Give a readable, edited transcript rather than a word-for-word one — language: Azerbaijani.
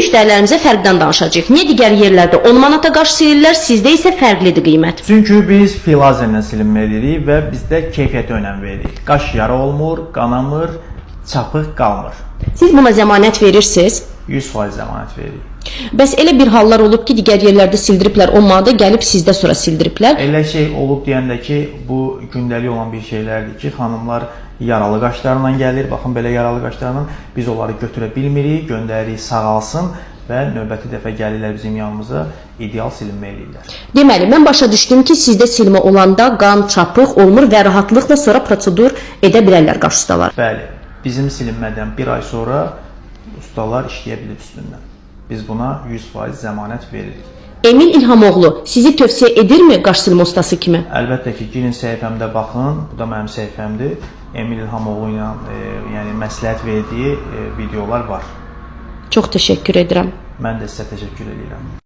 müştərilərimizə fərqdən danışacağıq. Niyə digər yerlərdə 10 manata qaş silirlər, sizdə isə fərqlidir qiymət? Çünki biz filazerlə silinmə edirik və bizdə keyfiyyətə önəm veririk. Qaş yara olmur, qanamır, çapıq qalmır. Siz buna zəmanət verirsiniz? 100% zəmanət veririk. Bəs elə bir hallar olub ki, digər yerlərdə sildiriblər 10 manata, gəlib sizdə sonra sildiriblər. Elə şey olub deyəndə ki, bu gündəlik olan bir şeylərdir ki, xanımlar yaralı qaşlarla gəlir. Baxın, belə yaralı qaşlarla biz onları götürə bilmirik, göndəririk sağalsın və növbəti dəfə gəlirlər bizim yanımıza, ideal silinmə eləyirlər. Deməli, mən başa düşdüm ki, sizdə silmə olanda qan, çapıq olmur və rahatlıqla sonra prosedur edə bilərlər qaş ustalar. Bəli, bizim silinmədən bir ay sonra ustalar işləyə bilir üstündən. Biz buna 100% zəmanət veririk. Emil İlhamoğlu sizi tövsiyə edirmi qaş silmə ustası kimi? Əlbəttə ki, girin səhifəmdə baxın, bu da mənim səhifəmdir. Emil İlhamoğlu ilə yəni məsləhət verdiyi videolar var. Çox təşəkkür edirəm. Mən də sizə təşəkkür edirəm.